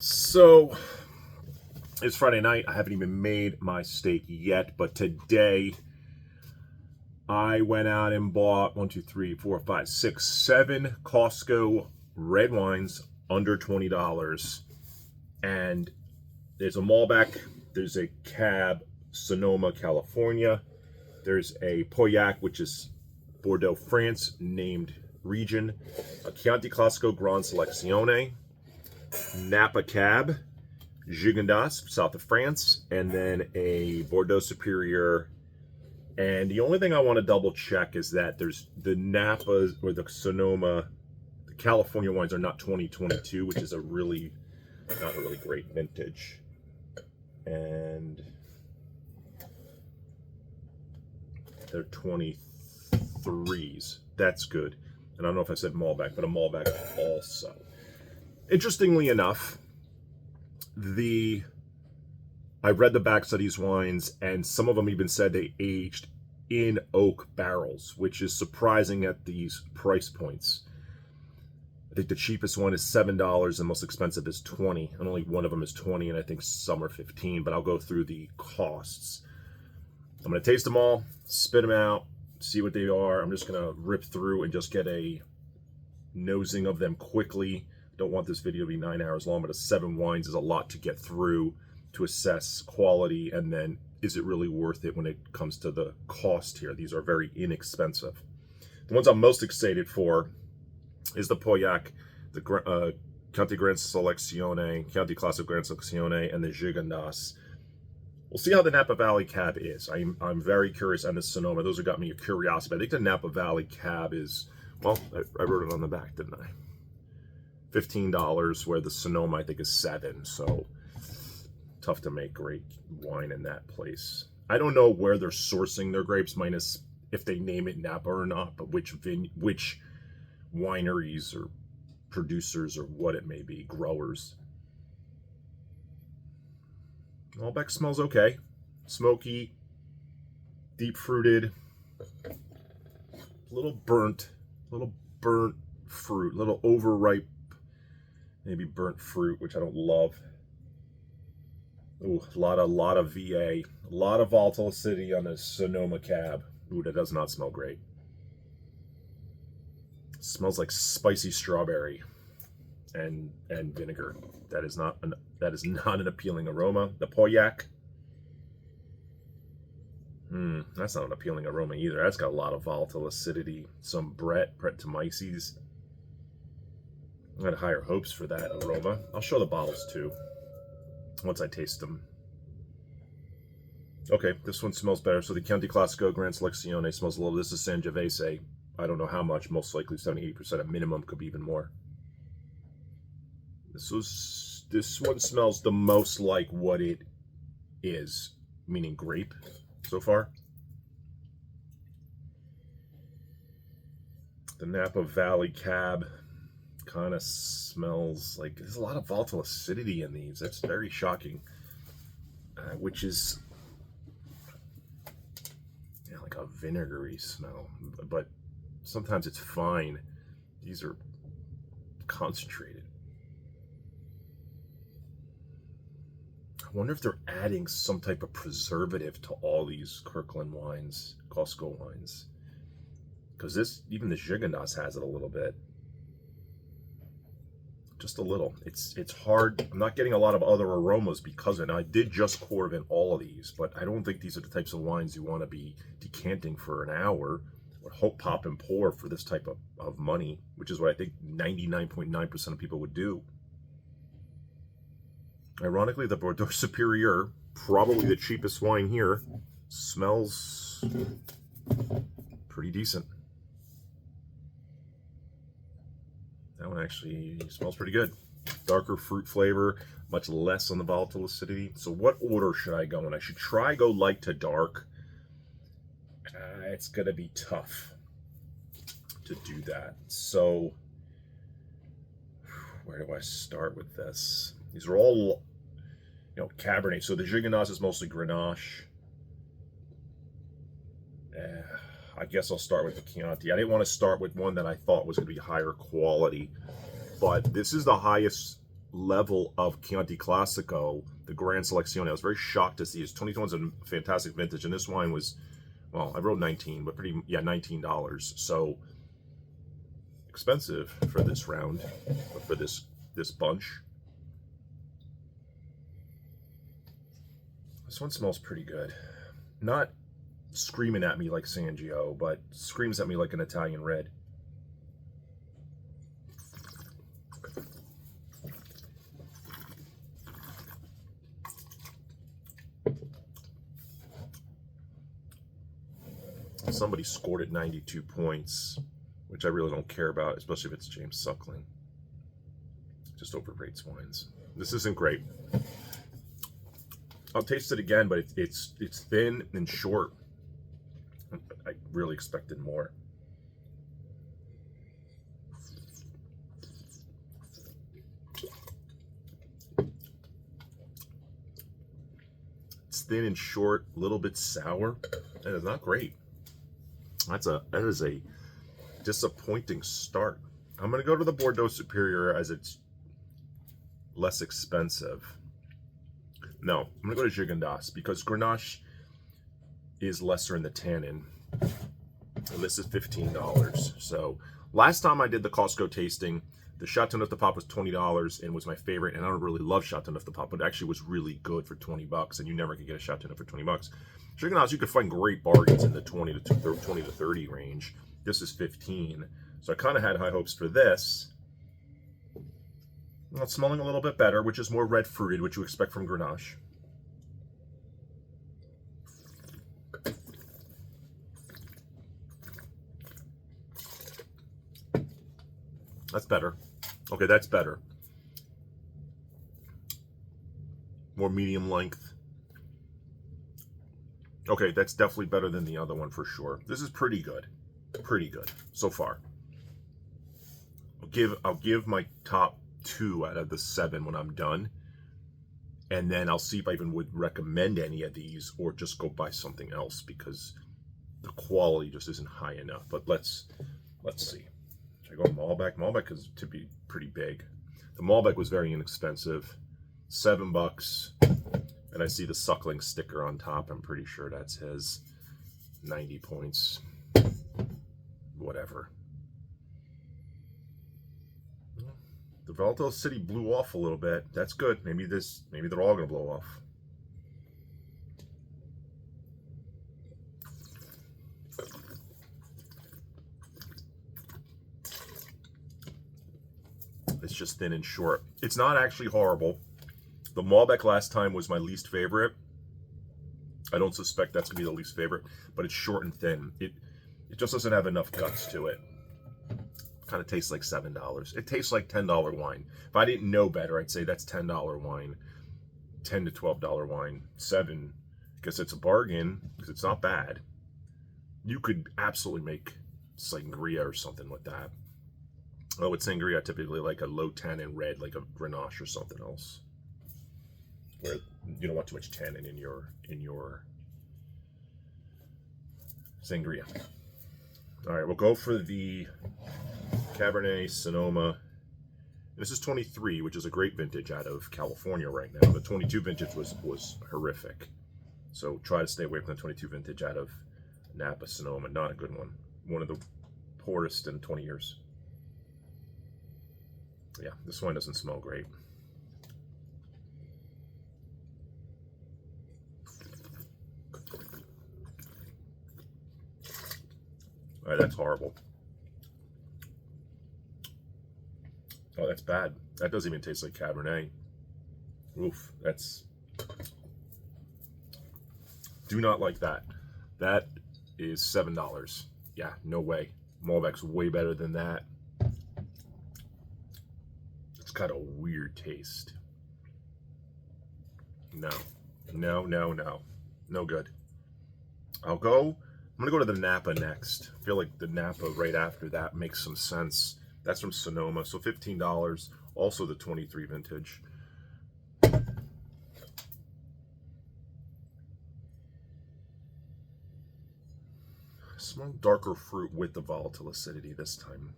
So it's Friday night. I haven't even made my steak yet, but today I went out and bought 7 Costco red wines under $20. And there's a Malbec, there's a Cab Sonoma, California, there's a Pauillac, which is Bordeaux, France, named region, a Chianti Classico Grand Selezione, Napa Cab, Gigondas, south of France, and then a Bordeaux Superior. And the only thing I want to double check is that there's the Napas or the Sonoma, the California wines are not 2022, which is not a really great vintage. And they're 23s. That's good. And I don't know if I said Malbec, but a Malbec also. Interestingly enough, I read the backs of these wines, and some of them even said they aged in oak barrels, which is surprising at these price points. I think the cheapest one is $7, and most expensive is $20, and only one of them is $20, and I think some are $15. But I'll go through the costs. I'm going to taste them all, spit them out, see what they are. I'm just going to rip through and just get a nosing of them quickly. Don't want this video to be 9 hours long, but 7 wines is a lot to get through to assess quality, and then is it really worth it when it comes to the cost here. These are very inexpensive. The ones I'm most excited for is the Pauillac, the Chianti Grand Selezione, Chianti Classico Grand Selezione, and the Gigondas. We'll see how the Napa Valley Cab is. I'm very curious, and the Sonoma. Those have got me a curiosity. I think the Napa Valley Cab is, well, I wrote it on the back, didn't I? $15, where the Sonoma I think is $7. So tough to make great wine in that place. I don't know where they're sourcing their grapes, minus if they name it Napa or not, but which wineries or producers or what it may be, growers. Malbec smells okay. Smoky, deep fruited, little burnt fruit, little overripe, maybe burnt fruit, which I don't love. Ooh, a lot of VA, a lot of volatile acidity on the Sonoma Cab. Ooh, that does not smell great. It smells like spicy strawberry and vinegar. That is not an appealing aroma. The Pauillac, that's not an appealing aroma either. That's got a lot of volatile acidity. Some Brett Tomyces. I had higher hopes for that aroma. I'll show the bottles too once I taste them. Okay, this one smells better. So the Chianti Classico Grand Selezione smells a little. This is Sangiovese. I don't know how much. Most likely 70-80% at minimum. Could be even more. This one smells the most like what it is, meaning grape so far. The Napa Valley Cab kind of smells like there's a lot of volatile acidity in these. That's very shocking, which is like a vinegary smell, but sometimes it's fine. These are concentrated. I wonder if they're adding some type of preservative to all these Kirkland wines, Costco wines, because even the Gigondas has it a little bit. Just a little. It's hard. I'm not getting a lot of other aromas because of it. Now, I did just Corvin all of these, but I don't think these are the types of wines you want to be decanting for an hour or hope pop and pour for this type of money, which is what I think 99.9% of people would do. Ironically, the Bordeaux Superior, probably the cheapest wine here, smells pretty decent. That one actually smells pretty good. Darker fruit flavor, much less on the volatile acidity. So what order should I go in? I should try go light to dark. It's going to be tough to do that. So where do I start with this? These are all, Cabernet. So the Gigondas is mostly Grenache. I guess I'll start with the Chianti. I didn't want to start with one that I thought was going to be higher quality, but this is the highest level of Chianti Classico, the Gran Selezione. I was very shocked to see this. 2021 is a fantastic vintage, and this wine was, well, I wrote 19, but $19. So expensive for this round, for this bunch. This one smells pretty good. Not screaming at me like Sangio, but screams at me like an Italian red. Somebody scored at 92 points, which I really don't care about, especially if it's James Suckling. Just overrates wines. This isn't great. I'll taste it again, but it's thin and short. I really expected more. It's thin and short, a little bit sour, and it's not great. That is a disappointing start. I'm going to go to the Bordeaux Superior as it's less expensive. No, I'm going to go to Gigondas because Grenache is lesser in the tannin. And this is $15. So last time I did the Costco tasting, the Chateauneuf de Pape was $20 and was my favorite. And I don't really love Chateauneuf de Pape, but it actually was really good for $20. And you never could get a Chateauneuf for $20. Gigondas, you could find great bargains in the 20 to 30 range. This is 15. So I kind of had high hopes for this. Well, it's smelling a little bit better, which is more red fruited, which you expect from Grenache. That's better. Okay, that's better. More medium length. Okay, that's definitely better than the other one for sure. This is pretty good. Pretty good so far. I'll give my top 2 out of the 7 when I'm done. And then I'll see if I even would recommend any of these or just go buy something else because the quality just isn't high enough. But let's see. Should I go Malbec? Malbec is to be pretty big. The Malbec was very inexpensive. $7. And I see the Suckling sticker on top. I'm pretty sure that's his. 90 points. Whatever. The Volatile City blew off a little bit. That's good. Maybe they're all gonna blow off. It's just thin and short. It's not actually horrible. The Malbec last time was my least favorite. I don't suspect that's gonna be the least favorite, but it's short and thin. It just doesn't have enough guts to it. Kind of tastes like $7. It tastes like $10 wine. If I didn't know better, I'd say that's $10 wine, $10 to $12 wine. 7, because it's a bargain, because it's not bad. You could absolutely make sangria or something like that. Oh, with sangria, typically like a low tannin red, like a Grenache or something else, where you don't want too much tannin in your sangria. All right, we'll go for the Cabernet Sonoma. This is 23, which is a great vintage out of California right now. The 22 vintage was horrific. So try to stay away from the 22 vintage out of Napa Sonoma. Not a good one. One of the poorest in 20 years. Yeah, this wine doesn't smell great. All right, that's horrible. Oh, that's bad. That doesn't even taste like Cabernet. Oof, that's... Do not like that. That is $7. Yeah, no way. Malbec's way better than that. It's got a weird taste. No. No, no, no. No good. I'm going to go to the Napa next. I feel like the Napa right after that makes some sense. That's from Sonoma, so $15. Also the 23 vintage. Smell darker fruit with the volatile acidity this time.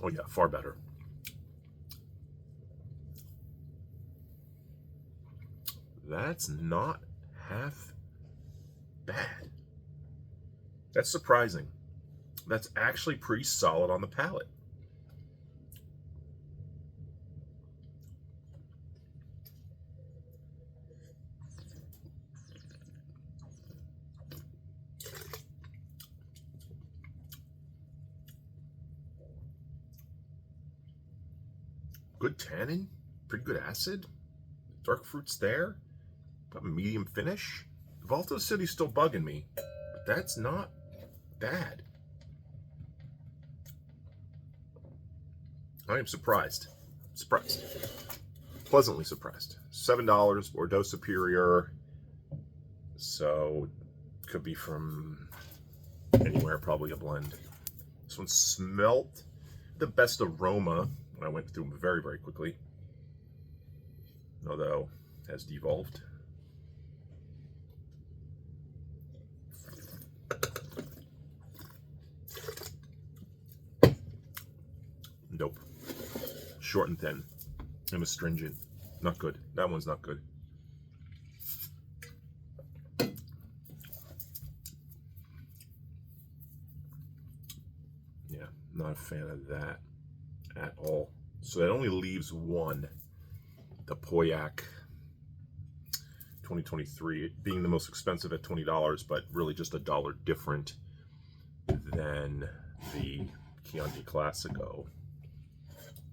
Oh yeah, far better. That's not half bad. That's surprising. That's actually pretty solid on the palate. Good tannin, pretty good acid, dark fruits there, got a medium finish. Valto City's still bugging me, but that's not bad. I am surprised. Surprised. Pleasantly surprised. $7, Bordeaux Superior. So, could be from anywhere, probably a blend. This one smelt the best aroma when I went through them very, very quickly. Although, has devolved. Nope. Short and thin. And astringent. Not good. That one's not good. Yeah, not a fan of that at all. So that only leaves one. The Pauillac 2023 being the most expensive at $20, but really just $1 different than the Chianti Classico.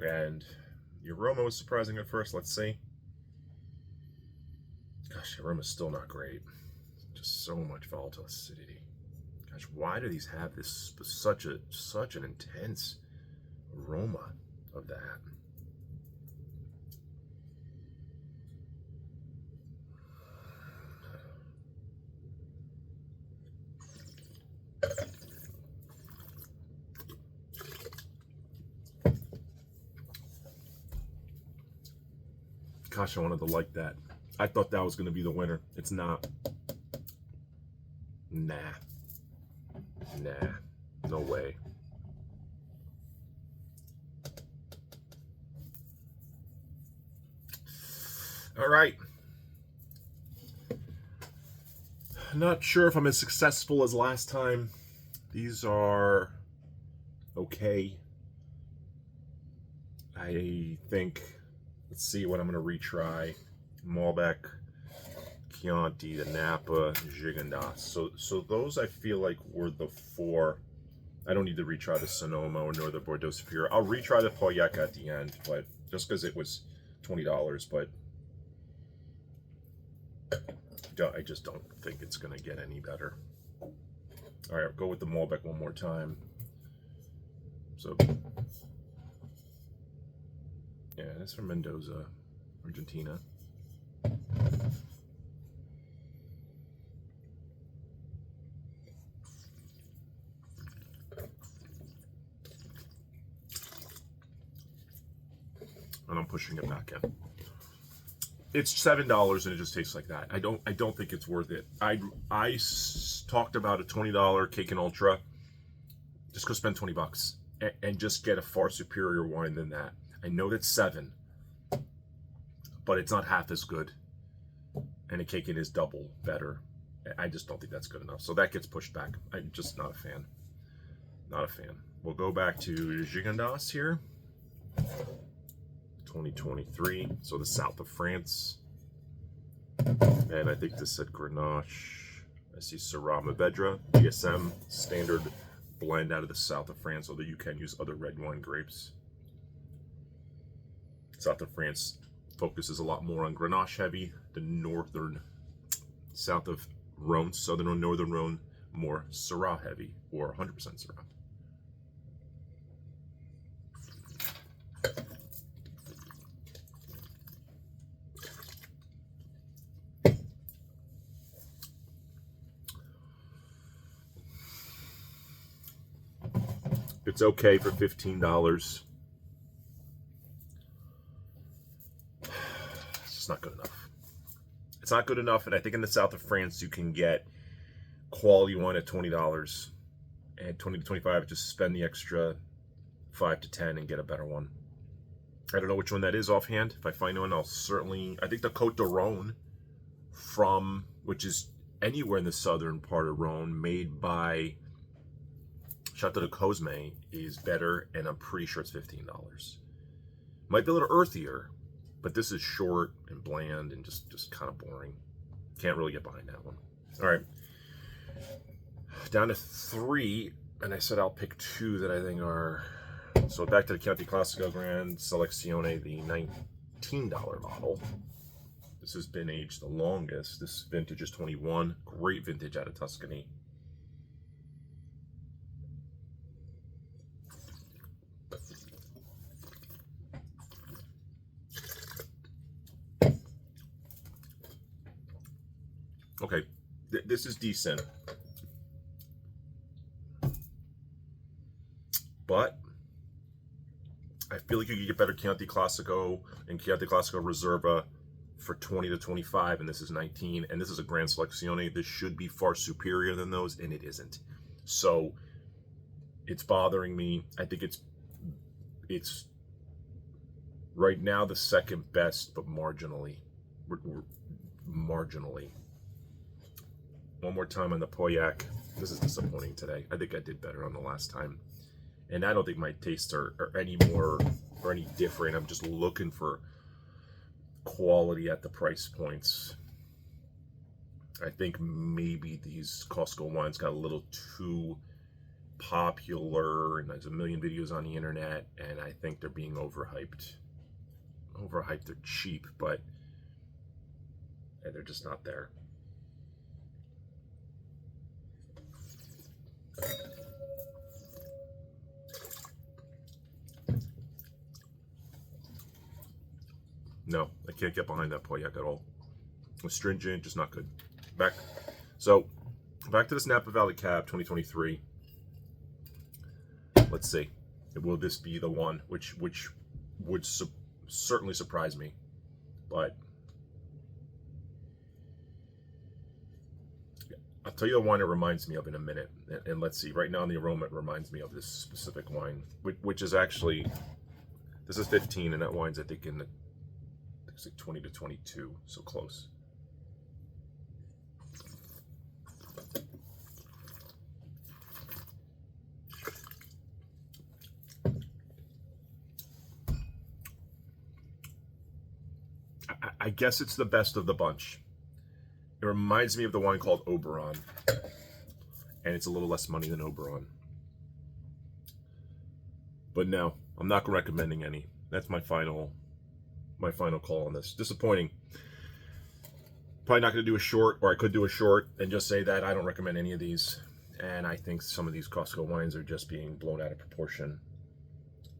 And the aroma was surprising at first. Let's see. Gosh, the aroma's still not great. Just so much volatile acidity. Gosh, why do these have this such an intense aroma of that? Gosh, I wanted to like that. I thought that was going to be the winner. It's not. Nah. No way. All right. Not sure if I'm as successful as last time. These are okay. I think, let's see what I'm going to retry. Malbec, Chianti, the Napa, Gigondas. So those I feel like were the four. I don't need to retry the Sonoma or nor the Bordeaux Superior. I'll retry the Pauillac at the end, but just because it was $20, but I just don't think it's going to get any better. All right, I'll go with the Malbec one more time. So, yeah, that's from Mendoza, Argentina. And I'm pushing it back in. It's $7 and it just tastes like that. I don't think it's worth it. I talked about a $20 Cake and Ultra. Just go spend $20 and just get a far superior wine than that. I know that's $7, but it's not half as good. And a Cake is double better. I just don't think that's good enough. So that gets pushed back. I'm just not a fan. Not a fan. We'll go back to Gigondas here. 2023, so the south of France. And I think this said Grenache. I see Syrah Mourvedre, DSM, standard blend out of the south of France, although you can use other red wine grapes. South of France focuses a lot more on Grenache heavy. The northern, south of Rhone, southern or northern Rhone, more Syrah heavy, or 100% Syrah. It's okay for $15. It's just not good enough. It's not good enough, and I think in the south of France you can get quality wine at $20 and $20 to $25. Just spend the extra 5 to 10 and get a better one. I don't know which one that is offhand. If I find one, I'll certainly... I think the Côte de Rhône from, which is anywhere in the southern part of Rhône, made by Chateau de Cosme, is better, and I'm pretty sure it's $15. Might be a little earthier, but this is short and bland and just kind of boring. Can't really get behind that one. All right. Down to 3, and I said I'll pick 2 that I think are... So back to the Chianti Classico Grand Selezione, the $19 model. This has been aged the longest. This vintage is 21. Great vintage out of Tuscany. Okay, this is decent. But I feel like you could get better Chianti Classico and Chianti Classico Reserva for 20 to 25, and this is 19, and this is a Grand Selezione. This should be far superior than those, and it isn't. So it's bothering me. I think it's right now the second best, but marginally. Marginally. One more time on the Pauillac. This is disappointing today. I think I did better on the last time. And I don't think my tastes are any more or any different. I'm just looking for quality at the price points. I think maybe these Costco wines got a little too popular, and there's a million videos on the internet, and I think they're being overhyped. Overhyped, they're cheap, but they're just not there. No, I can't get behind that Pauillac at all. Astringent, just not good. Back to this Napa Valley Cab 2023. Let's see. Will this be the one which would certainly surprise me? But I'll tell you the wine it reminds me of in a minute. And let's see. Right now in the aroma, it reminds me of this specific wine, which is actually, this is 15, and that wine's, I think, in the, it's like 20 to 22, so close. I guess it's the best of the bunch. It reminds me of the wine called Oberon, and it's a little less money than Oberon. But no, I'm not recommending any. That's my final call on this. Disappointing. Probably not going to do a short, or I could do a short and just say that I don't recommend any of these. And I think some of these Costco wines are just being blown out of proportion.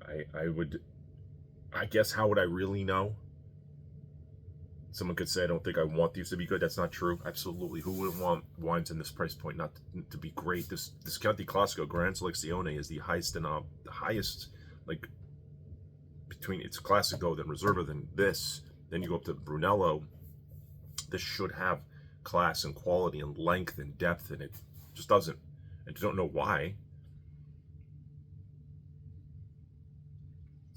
I guess, how would I really know? Someone could say, I don't think I want these to be good. That's not true. Absolutely. Who wouldn't want wines in this price point not to be great? This Chianti Classico Grand Selezione is the highest, like, between it's Classico, then Reserva, then this. Then you go up to Brunello. This should have class and quality and length and depth, and it just doesn't. I don't know why.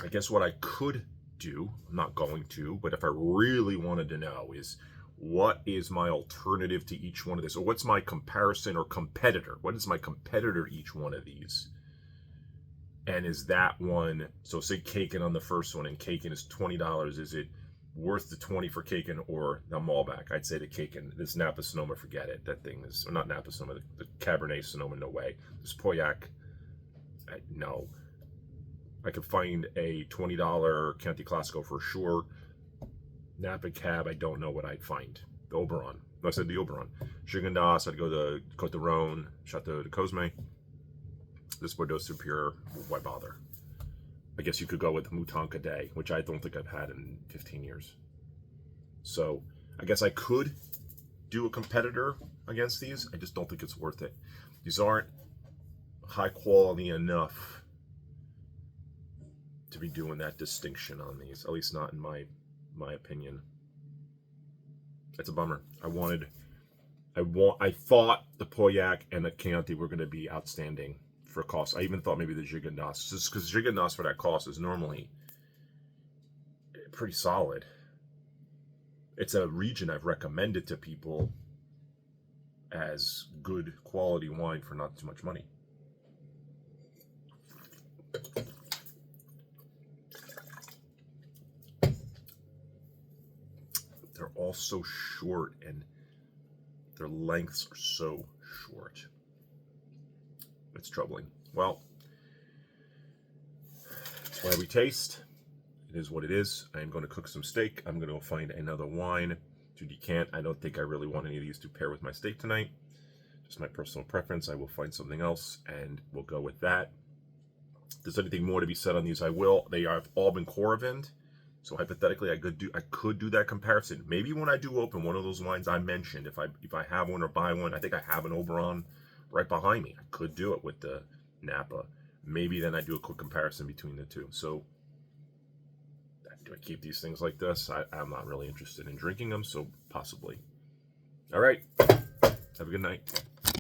I guess what I could do, I'm not going to, but if I really wanted to know, is what is my alternative to each one of this, or what's my comparison or competitor? What is my competitor to each one of these? And is that one, so say Caken on the first one, and Caken is $20, is it worth the 20 for Caken or the Malbec? I'd say the Caken. This Napa Sonoma, forget it. That thing is, or not Napa Sonoma, the Cabernet Sonoma, no way. This Pauillac, no. I could find a $20 Chianti Classico for sure. Napa Cab, I don't know what I'd find. The Oberon. No, I said the Oberon. Gigondas, I'd go to Côte de Rhône, Chateau de Cosme. This Bordeaux Superior, why bother? I guess you could go with Mouton Cadet, which I don't think I've had in 15 years. So I guess I could do a competitor against these. I just don't think it's worth it. These aren't high quality enough to be doing that distinction on these, at least not in my opinion. It's a bummer. I thought the Pauillac and the Chianti were going to be outstanding for a cost. I even thought maybe the Gigondas, just because Gigondas for that cost is normally pretty solid. It's a region I've recommended to people as good quality wine for not too much money. They're all so short and their lengths are so short. It's troubling. Well, that's why we taste. It is what it is. I am going to cook some steak. I'm going to find another wine to decant. I don't think I really want any of these to pair with my steak tonight. Just my personal preference. I will find something else and we'll go with that. If there's anything more to be said on these, I will. They have all been Coravin. So hypothetically, I could do that comparison. Maybe when I do open one of those wines I mentioned, if I have one or buy one, I think I have an Oberon right behind me. I could do it with the Napa. Maybe then I do a quick comparison between the two. So do I keep these things like this? I'm not really interested in drinking them, so possibly. All right. Have a good night.